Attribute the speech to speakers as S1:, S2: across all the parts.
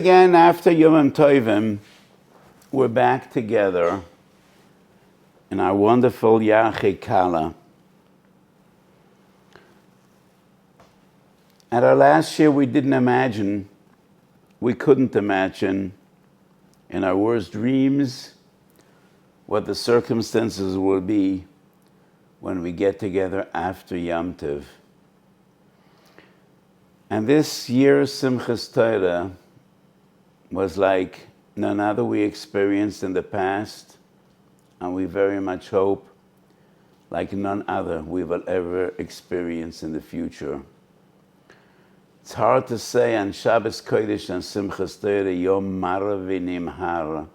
S1: Again, after Yom Tovim, we're back together in our wonderful Yarchei Kala. At our last year, we couldn't imagine in our worst dreams what the circumstances will be when we get together after Yom Tov. And this year's Simchas Torah was like none other we experienced in the past, and we very much hope like none other we will ever experience in the future. It's hard to say on Shabbos Kodesh and Simchas Torah, Yom Mar v'Nimhar,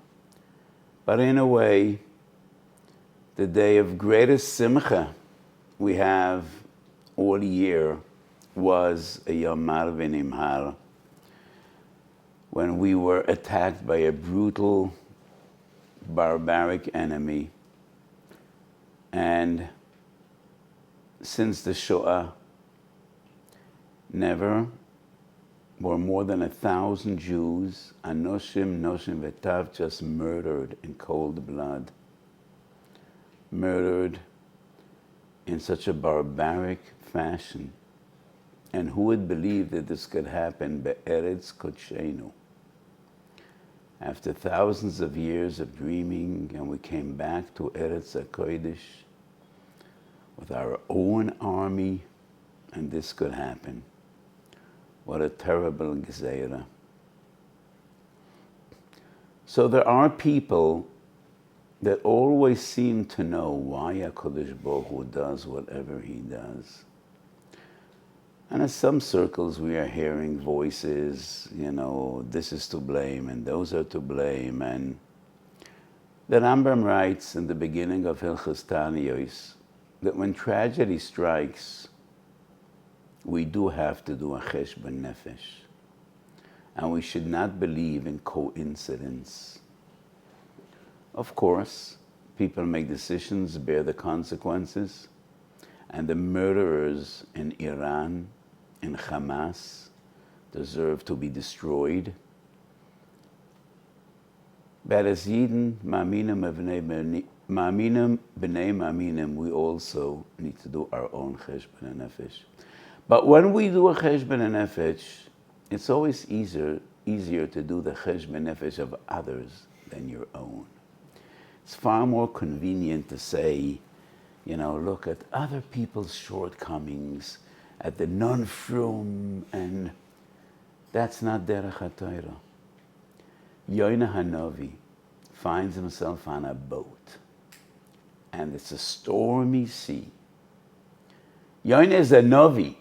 S1: but in a way, the day of greatest simcha we have all year was a Yom Mar v'Nimhar, when we were attacked by a brutal, barbaric enemy. And since the Shoah, never were more than 1,000 Jews, Anoshim, Noshim, Vetav, just murdered in cold blood. Murdered in such a barbaric fashion. And who would believe that this could happen? Be'eretz Kodshenu. After thousands of years of dreaming, and we came back to Eretz HaKodesh with our own army, and this could happen. What a terrible gezeira. So there are people that always seem to know why HaKadosh Baruch Hu does whatever he does. And in some circles we are hearing voices, this is to blame and those are to blame. And the Rambam writes in the beginning of Hilchos Taniyos that when tragedy strikes, we do have to do a cheshbon nefesh. And we should not believe in coincidence. Of course, people make decisions, bear the consequences. And the murderers in Iran, in Hamas, deserve to be destroyed. But as Yidden, Ma'aminim b'nei Ma'aminim, we also need to do our own cheshbon nefesh. But when we do a cheshbon nefesh, it's always easier to do the cheshbon nefesh of others than your own. It's far more convenient to say, look at other people's shortcomings, at the non-frum, and that's not derech HaTorah. Yonah Hanavi finds himself on a boat, and it's a stormy sea. Yonah is a Navi,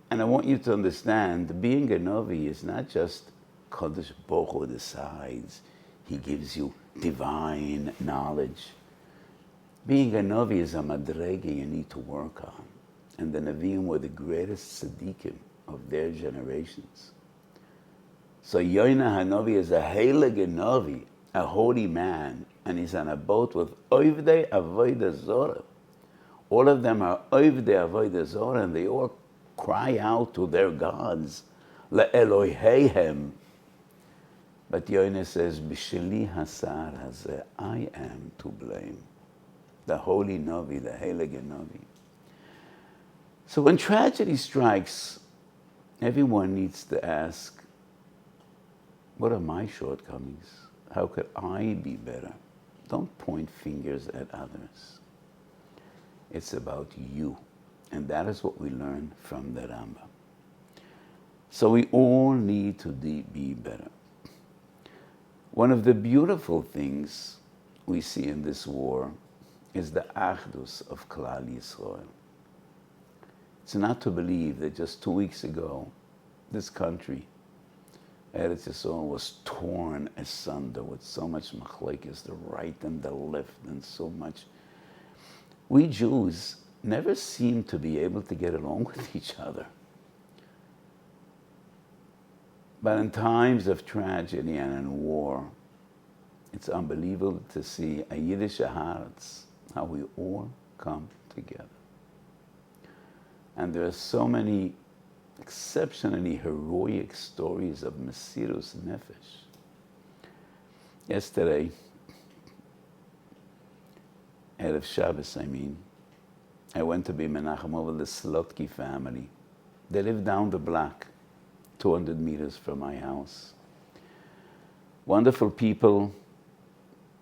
S1: and I want you to understand, being a Navi is not just Kadosh Baruch Hu decides, he gives you divine knowledge. Being a Navi is a madrega you need to work on. And the Naviim were the greatest tzaddikim of their generations. So Yonah Hanavi is a heilige Navi, a holy man, and he's on a boat with Ovdei Avodah Zorah. All of them are Ovdei Avodah Zorah, and they all cry out to their gods, LeEloheihem. But Yonah says, B'sheli hasar hazeh, I am to blame. The holy Navi, the heilige Navi. So when tragedy strikes, everyone needs to ask, what are my shortcomings? How could I be better? Don't point fingers at others. It's about you. And that is what we learn from the Rambam. So we all need to be better. One of the beautiful things we see in this war is the achdus of Klal Yisrael. It's not to believe that just 2 weeks ago, this country, Eretz Yisrael, was torn asunder with so much machlekes, the right and the left, and so much. We Jews never seem to be able to get along with each other. But in times of tragedy and in war, it's unbelievable to see a Yiddish hearts, how we all come together. And there are so many exceptionally heroic stories of Mesirus Nefesh. Yesterday, Erev Shabbos, I went to be Menachem over the Slotki family. They live down the block, 200 meters from my house. Wonderful people.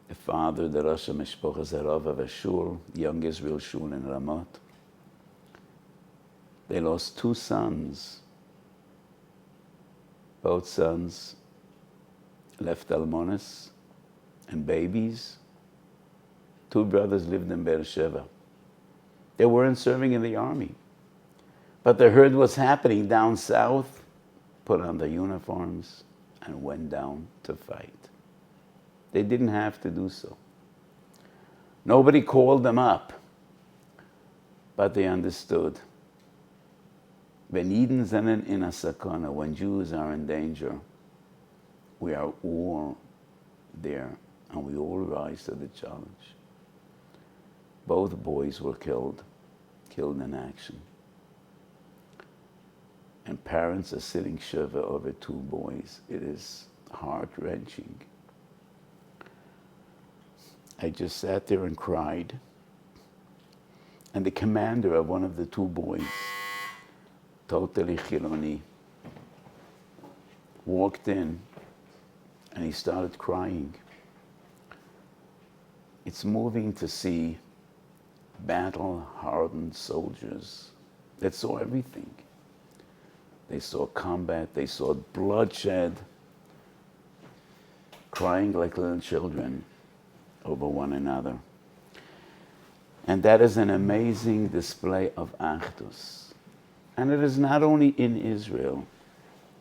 S1: The father, the Rosh HaMishpochas Harav of a shul, Young Israel Shul in Ramot. They lost 2 sons. Both sons left almonas and babies. 2 brothers lived in Beersheba. They weren't serving in the army, but they heard what's happening down south, put on their uniforms, and went down to fight. They didn't have to do so. Nobody called them up, but they understood. When Eden sind in a sakana, when Jews are in danger, we are all there, and we all rise to the challenge. Both boys were killed in action. And parents are sitting shiva over 2 boys. It is heart-wrenching. I just sat there and cried. And the commander of one of the 2 boys, totally Chiloni, walked in and he started crying. It's moving to see battle-hardened soldiers that saw everything. They saw combat, they saw bloodshed, crying like little children over one another. And that is an amazing display of Achdus. And it is not only in Israel,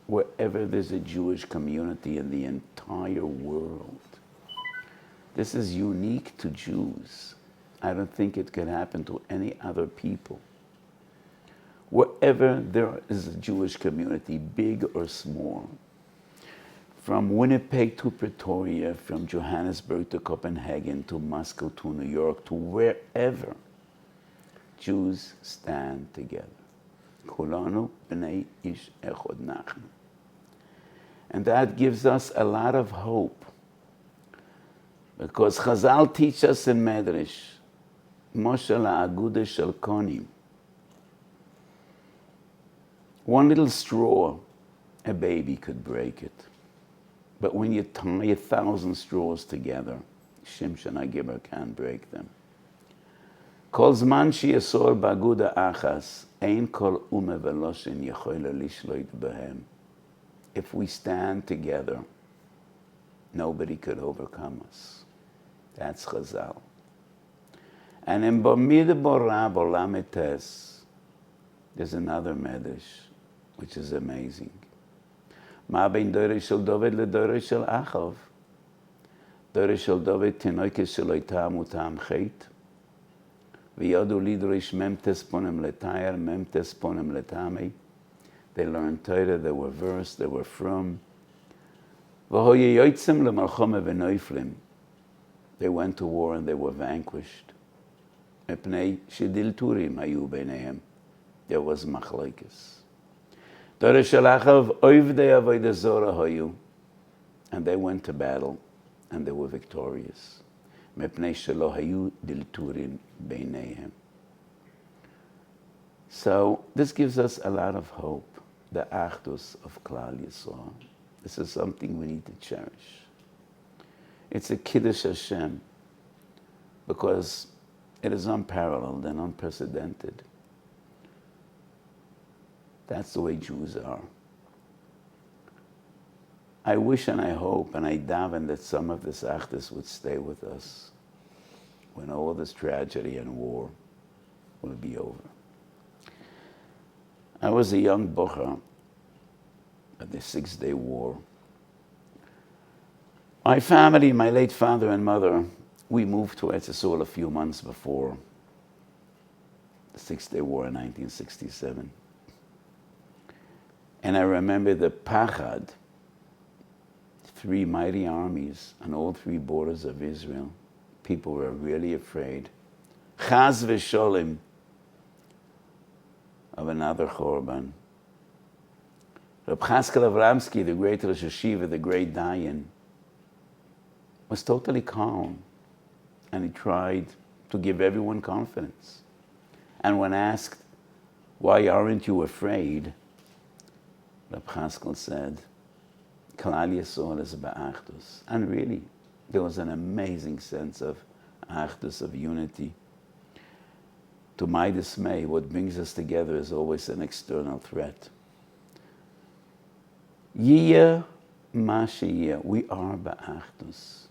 S1: wherever there's a Jewish community in the entire world. This is unique to Jews. I don't think it could happen to any other people. Wherever there is a Jewish community, big or small, from Winnipeg to Pretoria, from Johannesburg to Copenhagen, to Moscow to New York, to wherever, Jews stand together. Kulanu b'nei ish echad nachnu. And that gives us a lot of hope. Because Chazal teach us in Medrash, Moshe la'agudah shel konim. One little straw, a baby could break it. But when you tie 1,000 straws together, Shimshon HaGibber can't break them. Kol zman sheyasor ba'agudah achas, ein kol umah veloshin yechola lishloit behem. If we stand together, nobody could overcome us. That's Chazal. And in Bamidbar Rab Olam Etes, there's another medrash, which is amazing. Ma bein dorei shel David le dorei shel Achav. Dorei shel David tinoikes shelo itam utam chet. V'yadu lidrosh memtes ponem letayar, memtes ponem letamei. They learned Torah, they were versed, they were from. V'hoye yotzim lemalchome v'noiflim. They went to war and they were vanquished. Epnei shedil turim hayu beinehem. There was machlokes. Dorei shel Achav oivdei avodah zora hayu. And they went to battle and they were victorious. Mepnei shelo hayu dil turim beinehem. So this gives us a lot of hope. The Achdus of Klal Yisrael. This is something we need to cherish. It's a Kiddush Hashem because it is unparalleled and unprecedented. That's the way Jews are. I wish and I hope and I daven that some of this Achdus would stay with us when all this tragedy and war will be over. I was a young bocher at the 6-day war. My family, my late father and mother, we moved to Eretz a few months before the 6-day war in 1967. And I remember the Pachad, 3 mighty armies on all 3 borders of Israel. People were really afraid. Chaz v'sholim, of another Chorban. Reb Chaskel Avramsky, the great Rosh Hashiva, the great Dayan, was totally calm, and he tried to give everyone confidence. And when asked, why aren't you afraid? Reb Chaskel said, Klal Yisrael is ba'achdus. And really, there was an amazing sense of achdus, of unity. To my dismay, what brings us together is always an external threat. Yiyah ma sheyiyah, we are ba'achdus.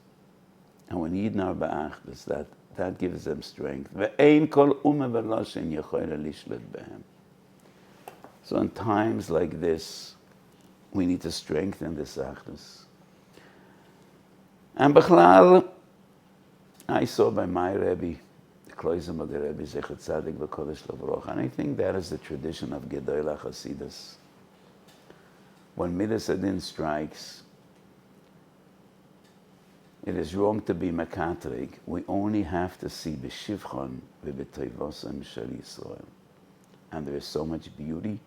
S1: And when Yidden are ba'achdus, that gives them strength. Ve'ein kol umma v'loshen yochel lishlet behem. So in times like this, we need to strengthen this achdus. And Bechlal, I saw by my Rebbe, the Kloizem of the Rebbe, Zechat Tzadik v'Kodesh Lavroch, and I think that is the tradition of Gedolah Hasidus. When Midas Adin strikes, it is wrong to be Mekatrig. We only have to see B'shivchon v'b'toivosem shel Yisrael. And there is so much beauty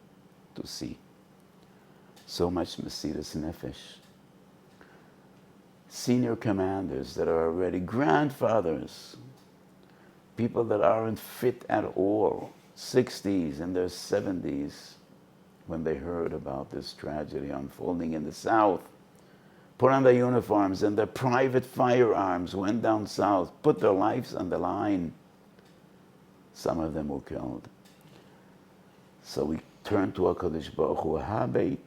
S1: to see. So much Mesiras Nefesh. Senior commanders that are already grandfathers, people that aren't fit at all, 60s and their 70s, when they heard about this tragedy unfolding in the South, put on their uniforms and their private firearms, went down south, put their lives on the line. Some of them were killed. So we turned to HaKadosh Baruch Hu, Habeit.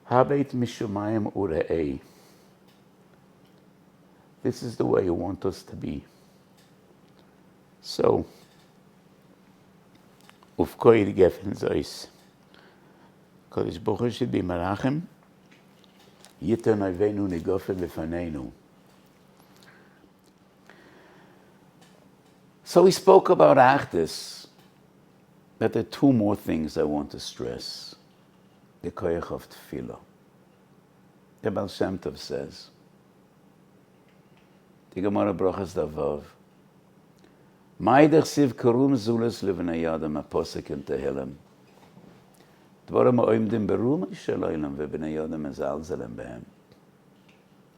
S1: Habeit mishumayim ure'ei. This is the way you want us to be. So, ufkoid gefen zois. Kadosh Baruch Hu should be marachem. Yiter navenu nigofen lefanenu. So we spoke about Achdus, but there are two more things I want to stress. The koyach of tefillah. The Baal Shem Tov says, the Gemara Brachas Davav, Ma'idach siv karum zulus levnei Adam, a posek in Tehillim. Dvarim ha'oimdim berum shel olam v'bnei Adam mezalzelem behem.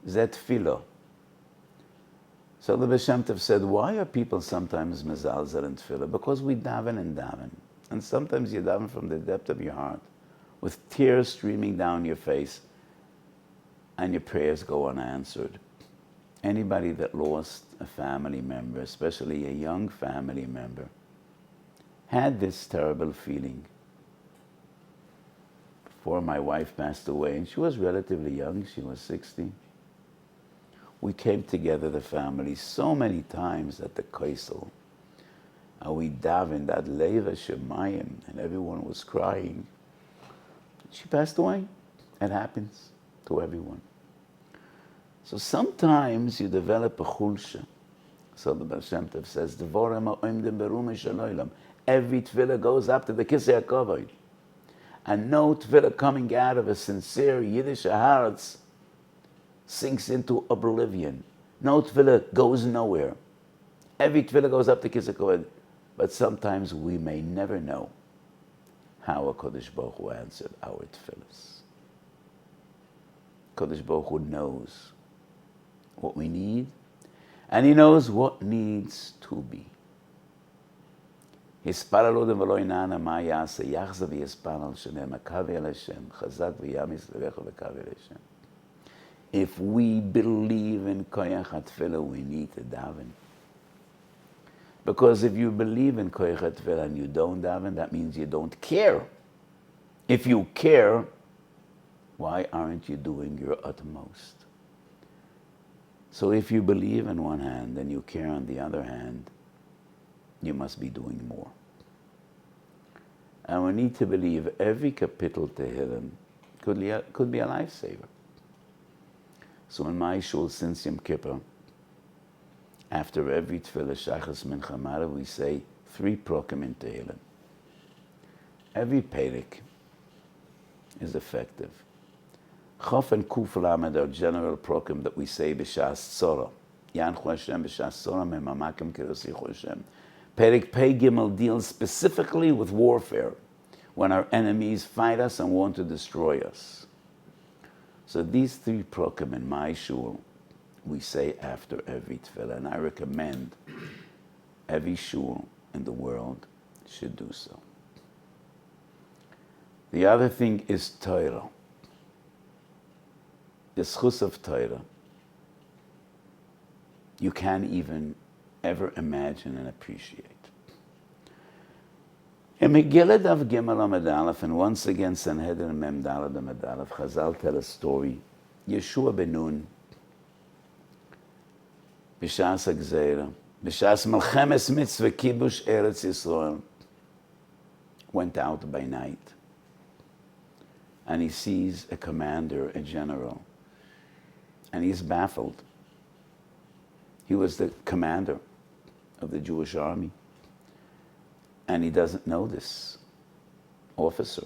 S1: Zet tefillah. So the Baal Shem Tov said, why are people sometimes mezalzel in tefillah? Because we daven and daven. And sometimes you daven from the depth of your heart, with tears streaming down your face, and your prayers go unanswered. Anybody that lost a family member, especially a young family member, had this terrible feeling. Before my wife passed away, and she was relatively young, she was 60, we came together, the family, so many times at the Kaisel, and we davened at Leiva Shemayim, and everyone was crying. She passed away. It happens to everyone. So sometimes you develop a chulsha. So the Baal Shem Tov says, every tefillah goes up to the Kisei HaKavod. And no tefillah coming out of a sincere Yiddish heart sinks into oblivion. No tefillah goes nowhere. Every tefillah goes up to Kisei HaKavod. But sometimes we may never know how HaKadosh Baruch Hu answered our tefillahs. HaKadosh Baruch Hu knows what we need, and He knows what needs to be. If we believe in Koyach HaTefillah, we need to daven. Because if you believe in Koyach HaTefillah and you don't daven, that means you don't care. If you care, why aren't you doing your utmost? So if you believe on one hand and you care on the other hand, you must be doing more. And we need to believe every kapitel Tehillim could be a lifesaver. So in my shul since Yom Kippur, after every tefillah shachas mincha mara, we say 3 prokim in Tehillim. Every perik is effective. Chof and Kuf Lamed are general prokim that we say b'shas tzora. Yanchu Hashem b'shasora memamakim kirosichu Hashem. Perek Pei Gimel deals specifically with warfare, when our enemies fight us and want to destroy us. So these 3 prokim in my shul, we say after every tefillah, and I recommend every shul in the world should do so. The other thing is Torah. The schus of Torah, you can't even ever imagine and appreciate. In Megillah Daf Gimel Amud Aleph, and once again Sanhedrin Mem Daled Amud Aleph, Chazal tell a story. Yeshua ben Nun, b'shas Hagzeira, b'shas Melchemes Mitzvah Kibush Eretz Yisrael, went out by night, and he sees a commander, a general, and he's baffled. He was the commander of the Jewish army, and he doesn't know this officer.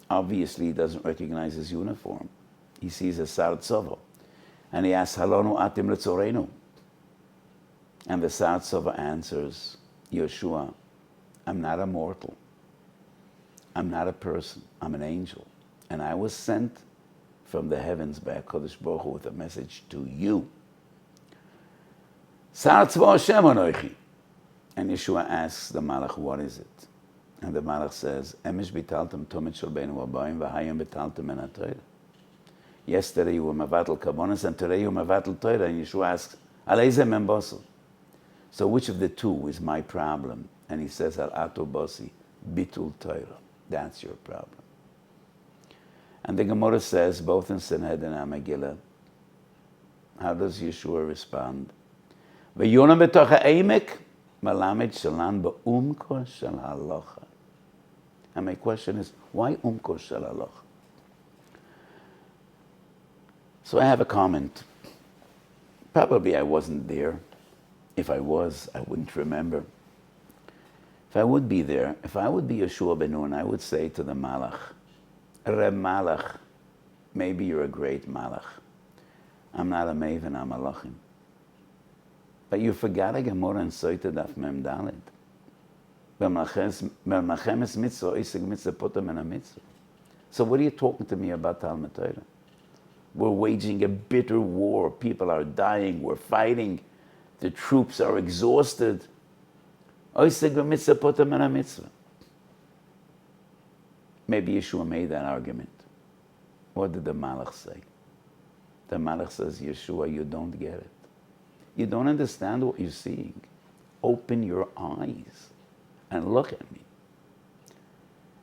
S1: Obviously, he doesn't recognize his uniform. He sees a Sar Tzova, and he asks, Halonu atim letzorenu? And the Sar Tzova answers, Yeshua, I'm not a mortal. I'm not a person. I'm an angel. And I was sent from the heavens by HaKadosh Baruch Hu with a message to you. Sar Tzva Hashem anoichi. And Yeshua asks the Malach, what is it? And the Malach says, Emesh bitaltem tomet shel beinu abayim v'hayom bitaltem en ha-Torah. Yesterday you were mavatal kavonos, and today you were mavatal Torah. And Yeshua asks, Aleize mem bosu? So which of the 2 is my problem? And he says, Al ato bosi, bitul Torah. That's your problem. And the Gemara says, both in Sanhedrin and Megillah, how does Yeshua respond? V'yonam b'toch ha'emek, malamed shalan ba'umko shel halacha. And my question is, why umko shel halacha? So I have a comment. Probably I wasn't there. If I was, I wouldn't remember. If I would be there, if I would be Yeshua ben Nun, I would say to the Malach, Reb Malach, maybe you're a great Malach. I'm not a maven, I'm a Malachim. But you forgot a Gemara in Soita Daf Mem Daled. B'malchemes mitzvah, isig mitzvah potem en mitzvah. So what are you talking to me about Talmud Torah? We're waging a bitter war. People are dying. We're fighting. The troops are exhausted. Isig mitzvah potem en mitzvah. Maybe Yeshua made that argument. What did the Malach say? The Malach says, Yeshua, you don't get it. You don't understand what you're seeing. Open your eyes and look at me.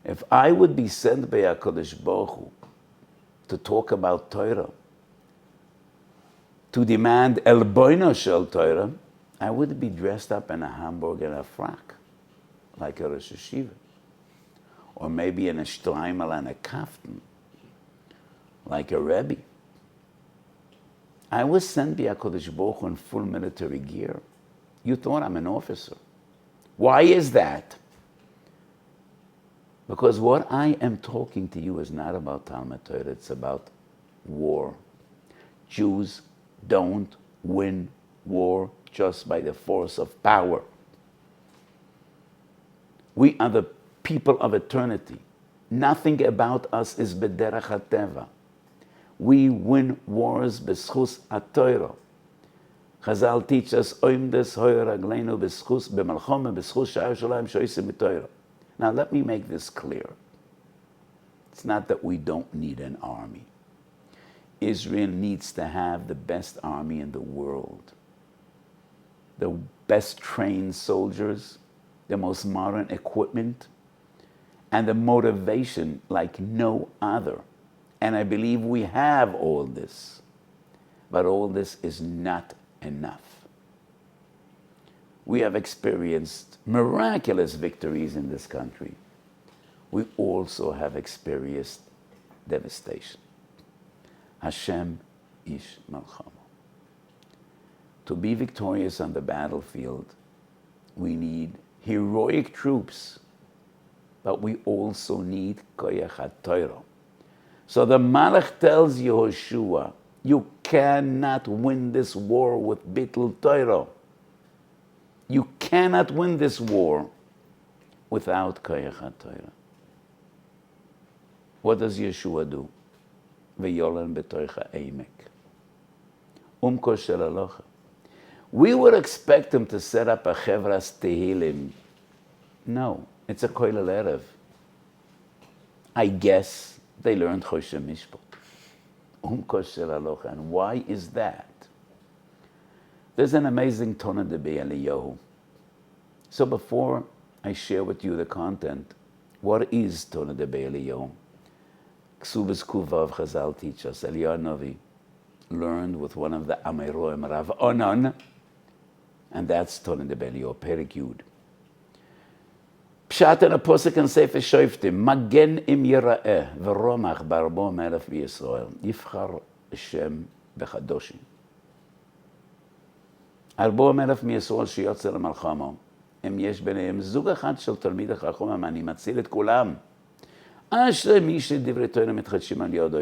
S1: If I would be sent by HaKadosh Baruch Hu to talk about Torah, to demand El Boino Shel Torah, I would be dressed up in a Hamburg and a frock, like a Rosh Hashiva. Or maybe in a shtreimel and a kaftan, like a Rebbe. I was sent by HaKadosh Baruch Hu in full military gear. You thought I'm an officer. Why is that? Because what I am talking to you is not about Talmud Torah, it's about war. Jews don't win war just by the force of power. We are the people of eternity. Nothing about us is b'derech hateva. We win wars b'schus ha-Torah. Chazal teach us, oimdes hoyer ragleinu b'schus b'malchoma b'schus sha'ar shalayim shoysim b'Torah. Now let me make this clear. It's not that we don't need an army. Israel needs to have the best army in the world. The best trained soldiers, the most modern equipment, and the motivation like no other. And I believe we have all this. But all this is not enough. We have experienced miraculous victories in this country. We also have experienced devastation. Hashem ish malchama. To be victorious on the battlefield, we need heroic troops, but we also need koyach ha-Torah. So the Malach tells Yehoshua, You cannot win this war with Bittul Torah. You cannot win this war without Koyach HaTorah. What does Yeshua do? V'yolen b'toich ha'emek. Umko shel halacha. We would expect him to set up a chevras tehillim. No, it's a koilel erev. I guess they learned Choshe Mishpat. Umko shel halacha. And why is that? There's an amazing Tona de Be'eliyahu. So before I share with you the content, what is Tona de Be'eliyahu? Ksubas Kuvav Chazal teach us. Eliyahu Navi learned with one of the Ameroim, Rav Onan, and that's Tona de Be'eliyahu, Perik Yud. Pshat in a posuk in Sefer Shoftim, Magen im Yera'eh, v'romach barbo melech v'Yisrael, yifchar Hashem b'chadoshim. ארבו המלך מישראל שיוצא למלחמה, אם יש ביניהם זוג אחד של תלמיד החכם, אני מציל את כולם. אשרי מי שדברי תורה מתחדשים על ידו.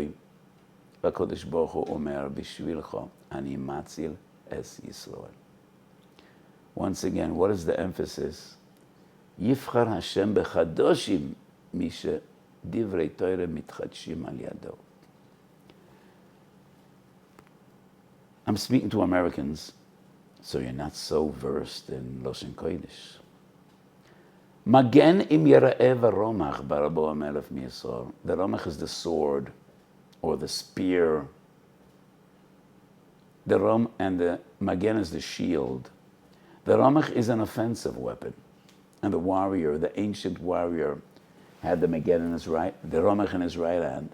S1: והקדוש ברוך הוא אומר, בשבילך אני מציל את ישראל. Once again, what is the emphasis? יבחר השם בחדושים, מי שדברי תורה מתחדשים על ידו. I'm speaking to Americans, so you're not so versed in Loshen Kodesh. Magen im Yera'eh v'romach barabo ha'melech miYisrael. The romach is the sword or the spear. The rom and the magen is the shield. The romach is an offensive weapon, and the warrior, the ancient warrior, had the magen in his right, the romach in his right hand.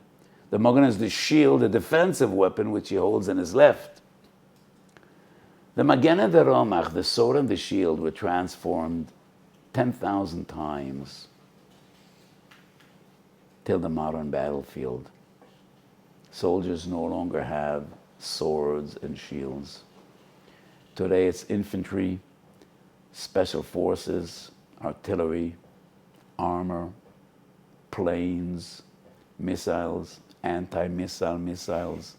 S1: The magen is the shield, the defensive weapon which he holds in his left. The magen and the romach, the sword and the shield, were transformed 10,000 times till the modern battlefield. Soldiers no longer have swords and shields. Today it's infantry, special forces, artillery, armor, planes, missiles, anti-missile missiles,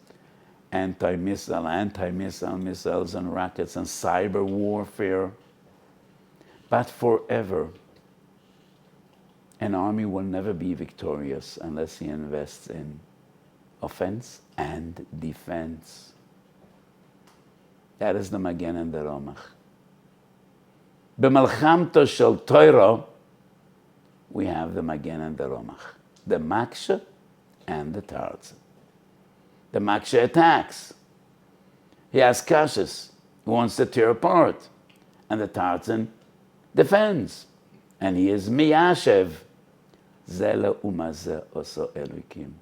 S1: anti-missile missiles and rockets and cyber warfare. But forever, an army will never be victorious unless he invests in offense and defense. That is the magen and the romach. B'malchamto shel Torah, we have the magen and the romach, the maksha and the tarzan. The maksha attacks. He has kashas. He wants to tear apart. And the tarzan defends. And he is miyashev. Zela umaze oso elukim.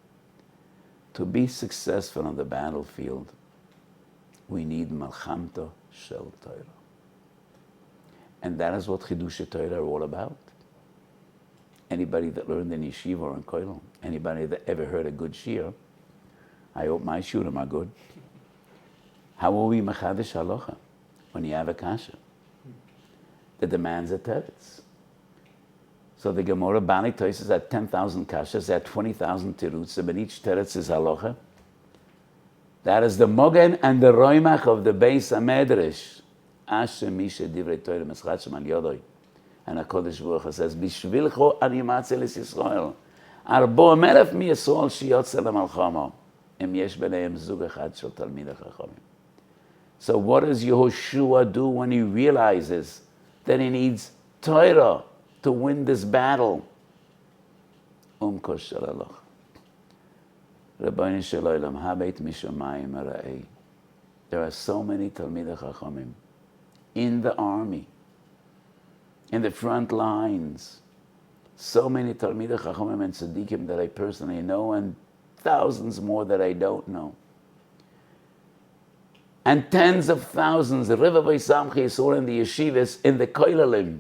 S1: To be successful on the battlefield, we need malchamto shel Torah. And that is what Chidush Torah are all about. Anybody that learned in yeshiva or in kollel, anybody that ever heard a good shir, I hope my shurim are good. How will we machadish halacha when you have a kasha that demands a teretz? So the Gemara Bani Tosis had 10,000 kashas, had 20,000 terutzim, and each teretz is halacha. That is the mogen and the roimach of the Beis HaMedrash. Asher mishe divrei Torah meschadshim al yodoi. And HaKadosh Baruch Hu says, Bishvilcho ani matzil es Yisrael. Arbo melech mi Yisrael shiyotze lemalchama. Im yesh b'neihem zug echad shel talmidei chachamim. So what does Yehoshua do when he realizes that he needs Torah to win this battle? Umko shel halacha. Rabbeinu shel olam, habeit mishamayim ara'ei. There are so many talmidei chachamim in the army, in the front lines. So many talmidei chachamim and tzaddikim that I personally know, and thousands more that I don't know. And tens of thousands, Revavai Samchi Yisrael in the yeshivas, in the koilelim.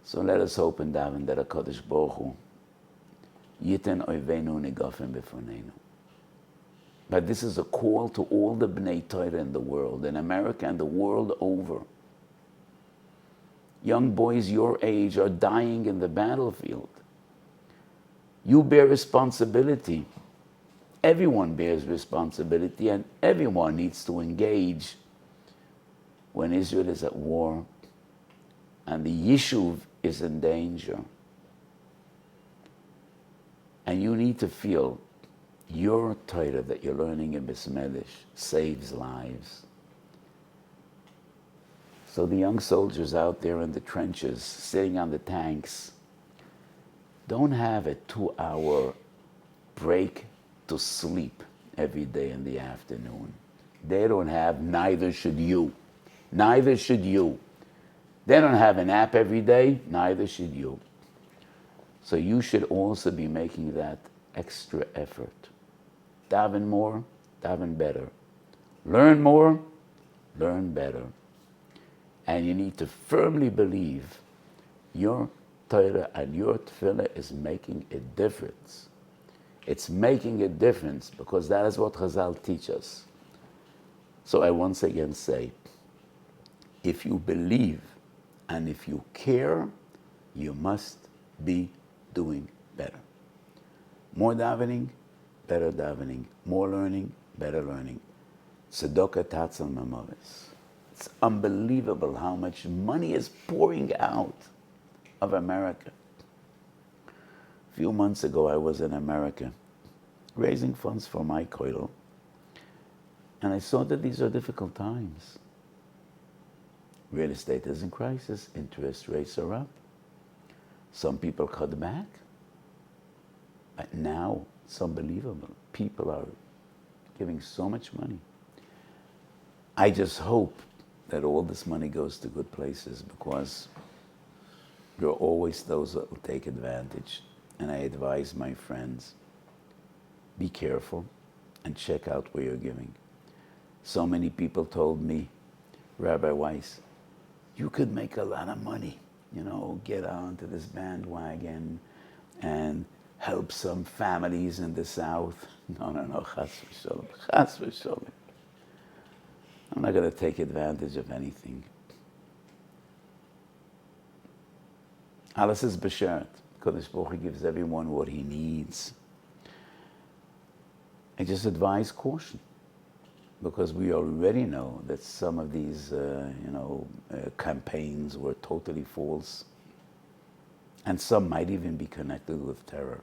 S1: So let us hope and daven that HaKadosh Baruch Hu Yiten oivenu negafim b'foneinu. But this is a call to all the Bnei Torah in the world, in America and the world over. Young boys your age are dying in the battlefield. You bear responsibility. Everyone bears responsibility and everyone needs to engage when Israel is at war and the Yishuv is in danger. And you need to feel your Torah that you're learning in Bismillah saves lives. So the young soldiers out there in the trenches, sitting on the tanks, don't have a 2-hour break to sleep every day in the afternoon. They don't have, neither should you. Neither should you. They don't have a nap every day, neither should you. So you should also be making that extra effort. Daven more, daven better. Learn more, learn better. And you need to firmly believe your Torah and your tefillah is making a difference. It's making a difference because that is what Chazal teach us. So I once again say, if you believe and if you care, you must be doing better. More davening, better davening. More learning, better learning. Tzedakah tatzal mamavis. It's unbelievable how much money is pouring out of America. A few months ago, I was in America raising funds for my koilel, and I saw that these are difficult times. Real estate is in crisis, interest rates are up. Some people cut back. But now, it's unbelievable. People are giving so much money. I just hope that all this money goes to good places because there are always those that will take advantage. And I advise my friends, be careful and check out where you're giving. So many people told me, Rabbi Weiss, you could make a lot of money, get onto this bandwagon and help some families in the South. No, chas v'sholem. I'm not going to take advantage of anything. Alles is b'sheret. Kodesh Baruch Hu gives everyone what he needs. I just advise caution, because we already know that some of these, campaigns were totally false, and some might even be connected with terror.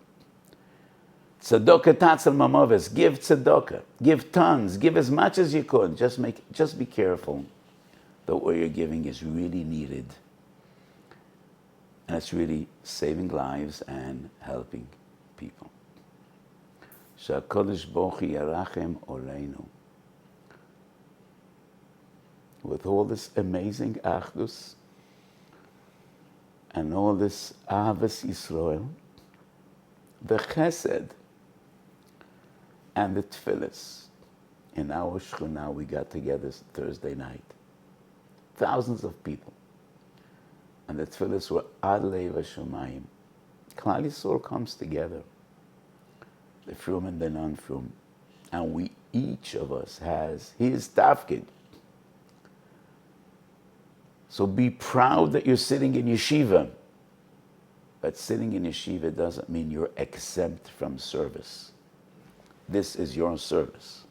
S1: Tzedakah tatzal mamavis. Give tzedakah. Give tons. Give as much as you could. Just be careful that what you're giving is really needed. And it's really saving lives and helping people. Sha'kodesh Baruch Hu yarachem oleinu. With all this amazing achdus and all this ahavas Yisrael, the chesed and the tefillas. In our shchuna, we got together Thursday night. Thousands of people. And the tefillas were ad lei v'shamayim. Klal Yisrael comes together. The frum and the non-frum. And each of us has his tafkid. So be proud that you're sitting in yeshiva. But sitting in yeshiva doesn't mean you're exempt from service. This is your service.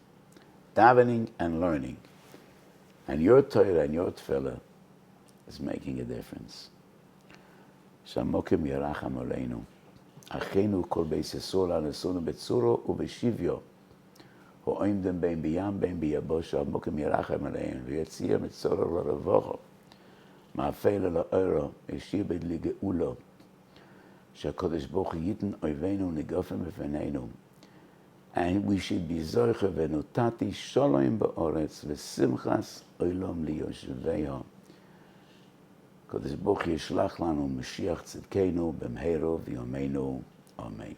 S1: Davening and learning. And your Torah and your tefillah is making a difference. Shamokim yaracham oleinu. Achenu kol beis Yisrael anesunu betzuro ubeshivyo. Ho'oimdem ben biyam ben biyabosh. Shamokim yaracham oleinu. V'yetzir mitzoro l'revocho. Ma'afeila la'oro. Yeshibed lige'ulo. שהקדוש ברוך הוא ייתן אויבינו נגופם בפנינו. And we should be zoche ונותתי שלום באורץ ושמחס עולם ליושביה. הקדוש ברוך הוא ישלח לנו משיח צדקנו במהרה בימינו. אמן.